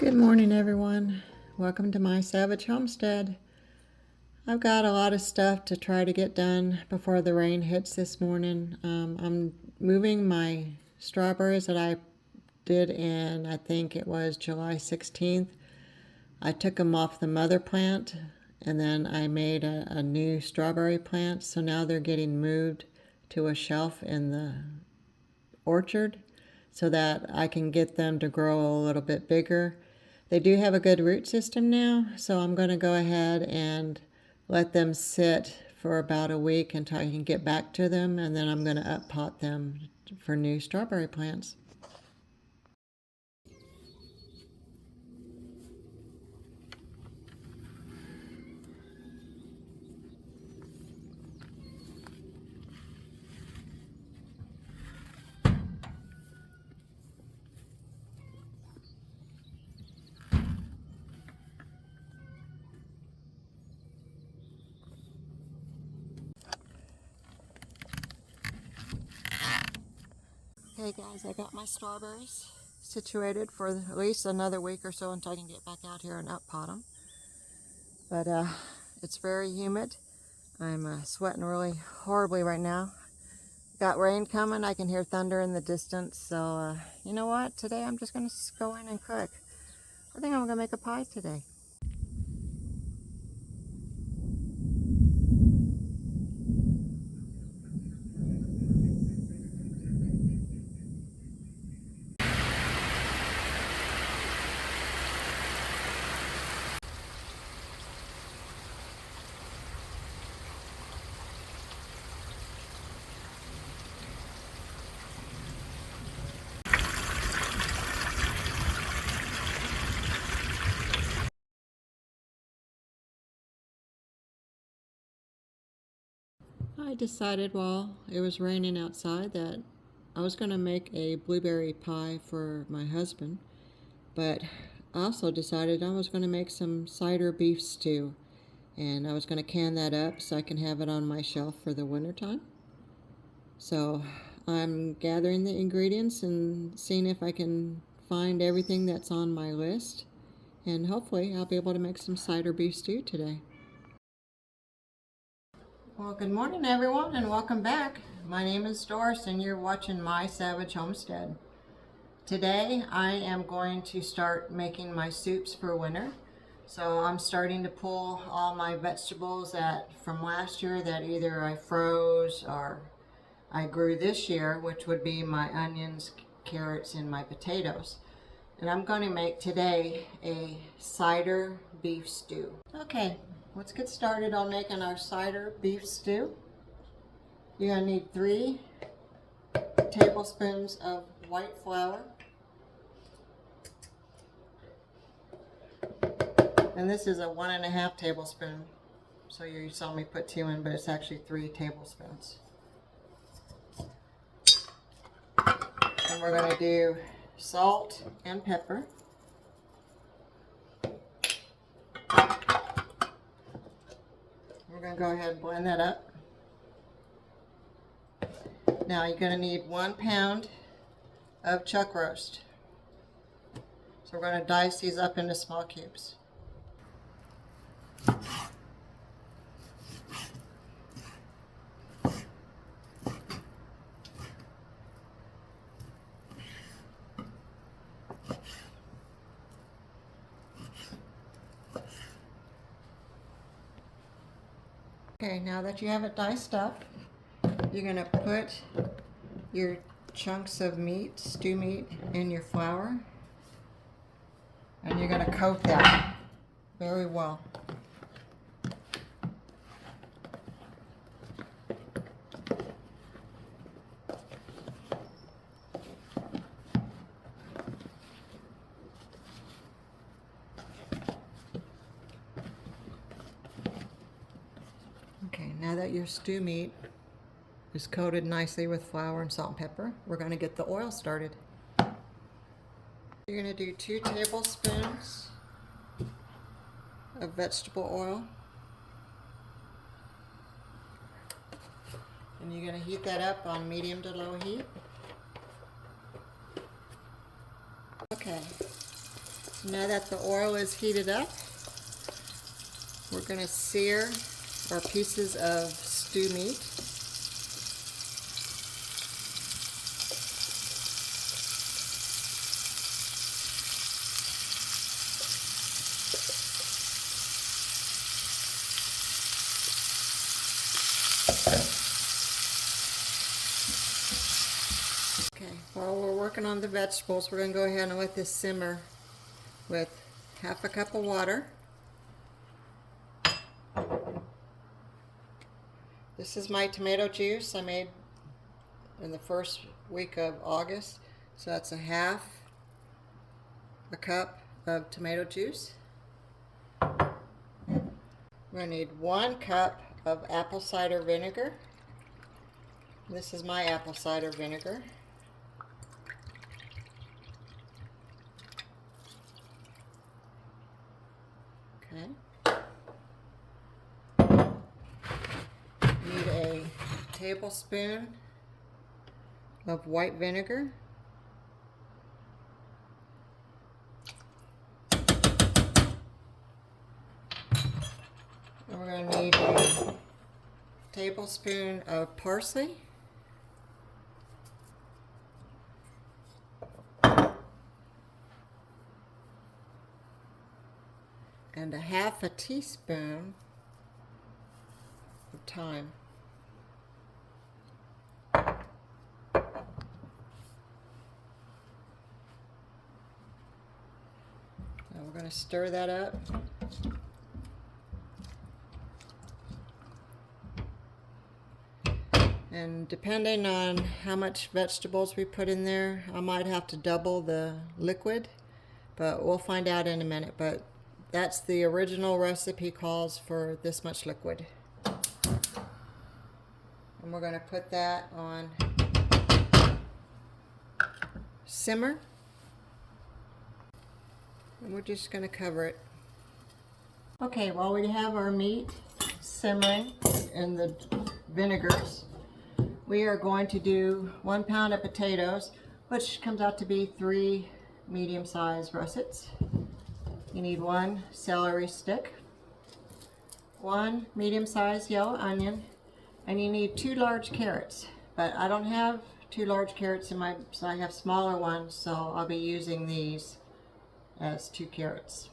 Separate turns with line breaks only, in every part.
Good morning, everyone. Welcome to my savage homestead. I've got a lot of stuff to try to get done before the rain hits this morning. I'm moving my strawberries that I did in, I think it was July 16th. I took them off the mother plant and then I made a new strawberry plant. So now they're getting moved to a shelf in the orchard so that I can get them to grow a little bit bigger. They do have a good root system now, so I'm going to go ahead and let them sit for about a week until I can get back to them, and then I'm going to up pot them for new strawberry plants. Okay guys, I got my strawberries situated for at least another week or so until I can get back out here and up pot them. But it's very humid. I'm sweating really horribly right now. Got rain coming. I can hear thunder in the distance. So you know what? Today I'm just going to go in and cook. I think I'm going to make a pie today. I decided while it was raining outside that I was going to make a blueberry pie for my husband, but I also decided I was going to make some cider beef stew, and I was going to can that up so I can have it on my shelf for the winter time. So I'm gathering the ingredients and seeing if I can find everything that's on my list, and hopefully I'll be able to make some cider beef stew today. Well, good morning everyone and welcome back. My name is Doris and you're watching My Savage Homestead. Today I am going to start making my soups for winter. So I'm starting to pull all my vegetables from last year that either I froze or I grew this year, which would be my onions, carrots, and my potatoes. And I'm going to make today a cider beef stew. Okay, let's get started on making our cider beef stew. You're going to need 3 tablespoons of white flour. And this is a 1.5 tablespoon. So you saw me put 2 in, but it's actually 3 tablespoons. And we're going to do salt and pepper. We're going to go ahead and blend that up. Now you're going to need 1 pound of chuck roast. So we're going to dice these up into small cubes. Okay, now that you have it diced up, you're going to put your chunks of meat, stew meat, in your flour, and you're going to coat that very well. Okay, now that your stew meat is coated nicely with flour and salt and pepper, we're going to get the oil started. You're going to do 2 tablespoons of vegetable oil. And you're going to heat that up on medium to low heat. Okay, Now that the oil is heated up, we're going to sear our pieces of stew meat. Okay, while we're working on the vegetables, we're going to go ahead and let this simmer with half a cup of water. This is my tomato juice I made in the first week of August. So that's a cup of tomato juice. We're going to need 1 cup of apple cider vinegar. This is my apple cider vinegar. Okay. Need a tablespoon of white vinegar. And we're going to need a tablespoon of parsley. And a half a teaspoon of thyme. Now we're going to stir that up. And depending on how much vegetables we put in there, I might have to double the liquid, but we'll find out in a minute. But that's the original recipe calls for this much liquid. And we're going to put that on simmer. And we're just going to cover it. Okay, while we have our meat simmering in the vinegars, we are going to do 1 pound of potatoes, which comes out to be 3 medium-sized russets. You need 1 celery stick, 1 medium-sized yellow onion, and you need 2 large carrots. But I don't have 2 large carrots in so I have smaller ones, so I'll be using these as 2 carrots.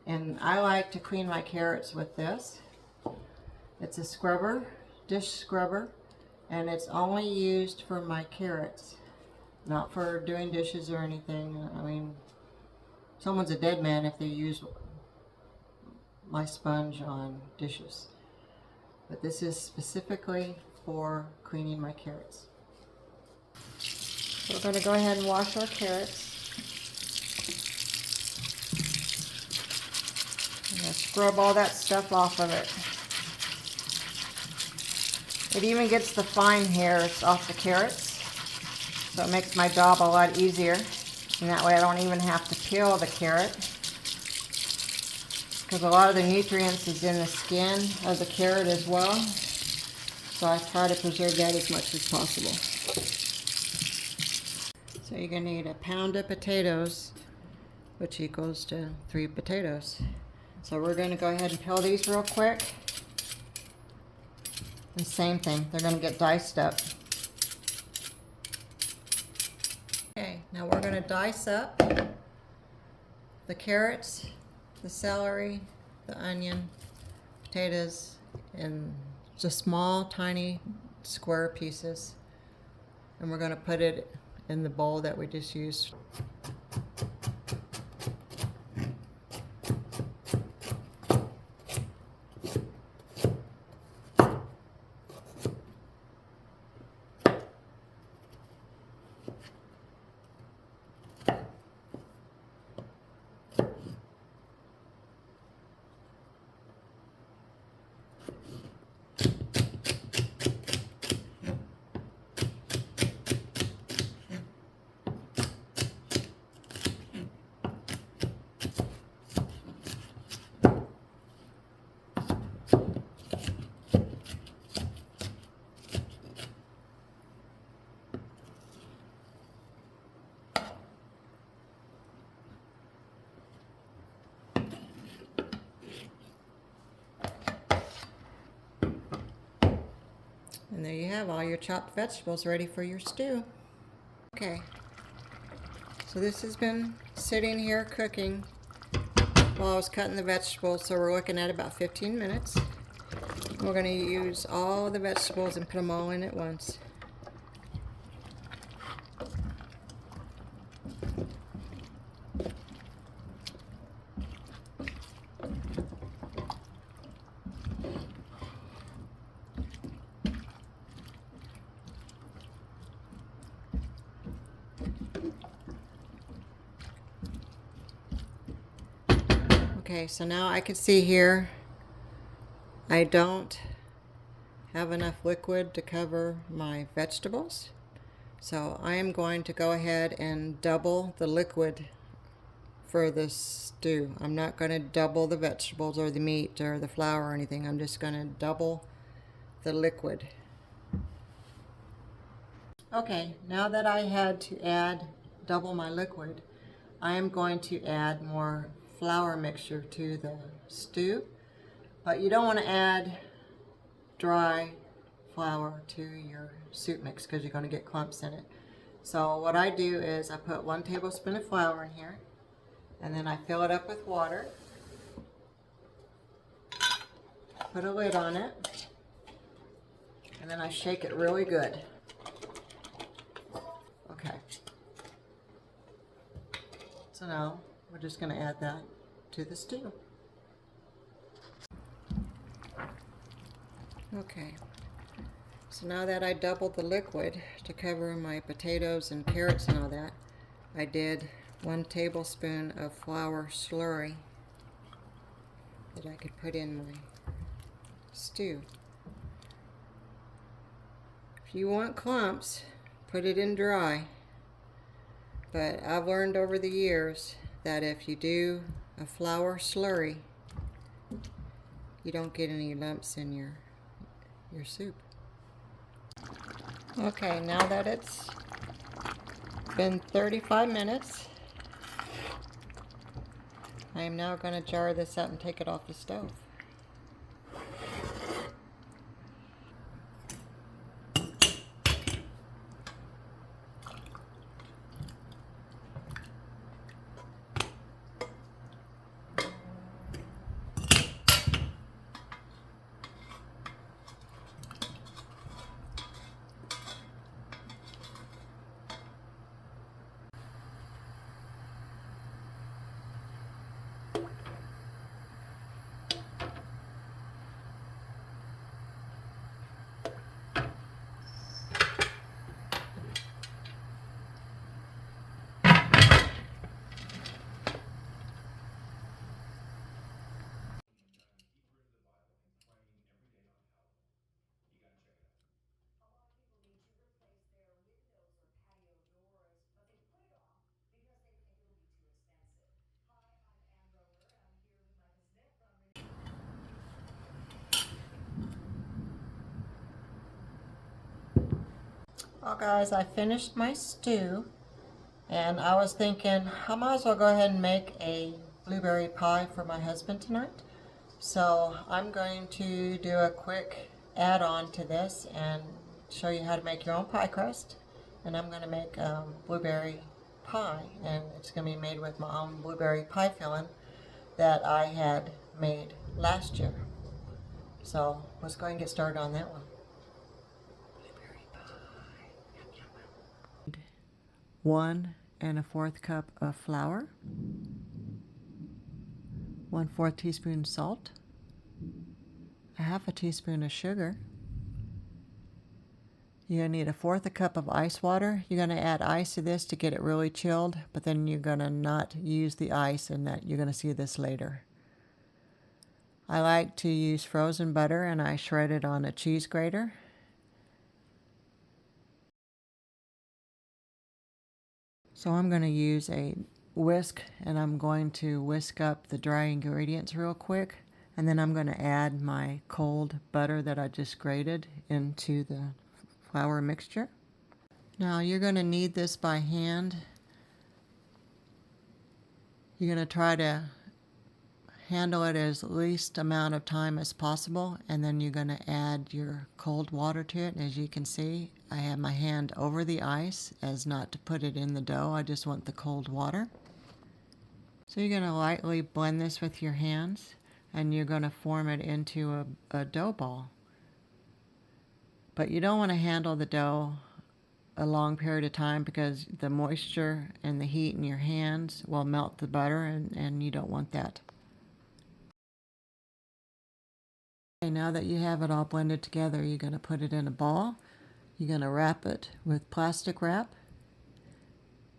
And I like to clean my carrots with this. It's a scrubber, dish scrubber, and it's only used for my carrots, not for doing dishes or anything. I mean, someone's a dead man if they use my sponge on dishes. But this is specifically for cleaning my carrots. So we're going to go ahead and wash our carrots. I'm going to scrub all that stuff off of it. It even gets the fine hairs off the carrots, so it makes my job a lot easier. And that way I don't even have to peel the carrot, because a lot of the nutrients is in the skin of the carrot as well. So I try to preserve that as much as possible. So you're going to need 1 pound of potatoes, which equals to 3 potatoes. So we're going to go ahead and peel these real quick. And same thing, they're going to get diced up. Okay, now we're going to dice up the carrots, the celery, the onion, potatoes in just small, tiny, square pieces. And we're going to put it in the bowl that we just used. And there you have all your chopped vegetables ready for your stew. Okay, so this has been sitting here cooking while I was cutting the vegetables, so we're looking at about 15 minutes. We're going to use all the vegetables and put them all in at once. Okay, so now I can see here I don't have enough liquid to cover my vegetables. So I am going to go ahead and double the liquid for this stew. I'm not going to double the vegetables or the meat or the flour or anything. I'm just going to double the liquid. Okay, now that I had to add double my liquid, I am going to add more flour mixture to the stew. But you don't want to add dry flour to your soup mix because you're going to get clumps in it. So what I do is I put 1 tablespoon of flour in here, and then I fill it up with water, put a lid on it, and then I shake it really good. Okay. So now we're just going to add that to the stew. Okay. So now that I doubled the liquid to cover my potatoes and carrots and all that, I did 1 tablespoon of flour slurry that I could put in my stew. If you want clumps, put it in dry. But I've learned over the years that if you do a flour slurry, you don't get any lumps in your soup. Okay, now that it's been 35 minutes, I am now going to jar this out and take it off the stove. Well guys, I finished my stew, and I was thinking I might as well go ahead and make a blueberry pie for my husband tonight. So I'm going to do a quick add-on to this and show you how to make your own pie crust. And I'm going to make blueberry pie, and it's going to be made with my own blueberry pie filling that I had made last year. So let's go ahead and get started on that one. 1 1/4 cup of flour, 1/4 teaspoon salt, 1/2 teaspoon of sugar. You're going to need 1/4 cup of ice water. You're going to add ice to this to get it really chilled, but then you're going to not use the ice, and that you're going to see this later. I like to use frozen butter, and I shred it on a cheese grater. So I'm going to use a whisk, and I'm going to whisk up the dry ingredients real quick, and then I'm going to add my cold butter that I just grated into the flour mixture. Now you're going to knead this by hand. You're going to try to handle it as least amount of time as possible, and then you're going to add your cold water to it. And as you can see, I have my hand over the ice as not to put it in the dough. I just want the cold water. So you're going to lightly blend this with your hands, and you're going to form it into a dough ball. But you don't want to handle the dough a long period of time because the moisture and the heat in your hands will melt the butter, and you don't want that. Okay, now that you have it all blended together, you're going to put it in a ball. You're going to wrap it with plastic wrap,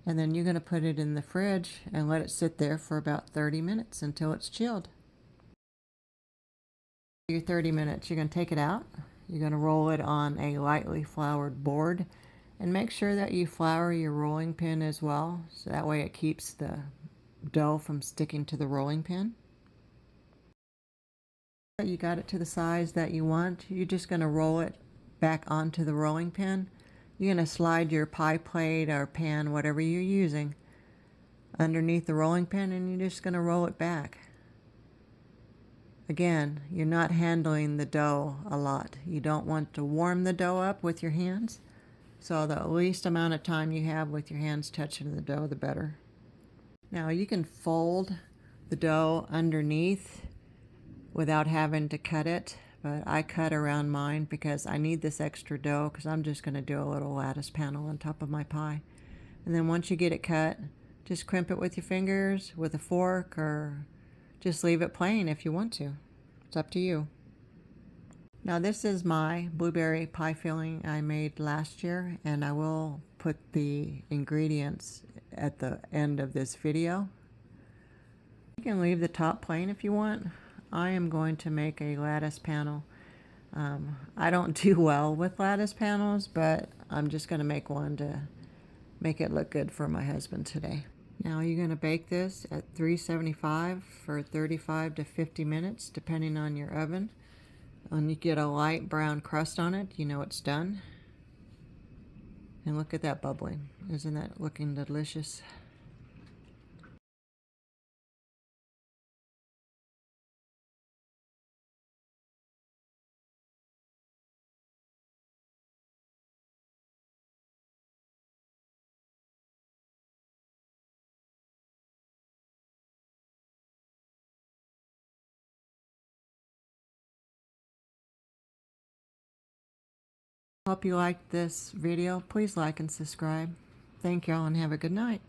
and then you're going to put it in the fridge and let it sit there for about 30 minutes until it's chilled. Your 30 minutes, you're going to take it out. You're going to roll it on a lightly floured board, and make sure that you flour your rolling pin as well, so that way it keeps the dough from sticking to the rolling pin. You got it to the size that you want. You're just going to roll it back onto the rolling pin. You're going to slide your pie plate or pan, whatever you're using, underneath the rolling pin, and you're just going to roll it back. Again, you're not handling the dough a lot. You don't want to warm the dough up with your hands. So the least amount of time you have with your hands touching the dough, the better. Now you can fold the dough underneath without having to cut it, but I cut around mine because I need this extra dough because I'm just going to do a little lattice panel on top of my pie. And then once you get it cut, just crimp it with your fingers, with a fork, or just leave it plain if you want to. It's up to you. Now this is my blueberry pie filling I made last year, and I will put the ingredients at the end of this video. You can leave the top plain if you want. I am going to make a lattice panel. I don't do well with lattice panels, but I'm just going to make one to make it look good for my husband today. Now you're going to bake this at 375 for 35 to 50 minutes, depending on your oven. When you get a light brown crust on it, you know it's done. And look at that bubbling. Isn't that looking delicious? Hope you liked this video. Please like and subscribe. Thank y'all and have a good night.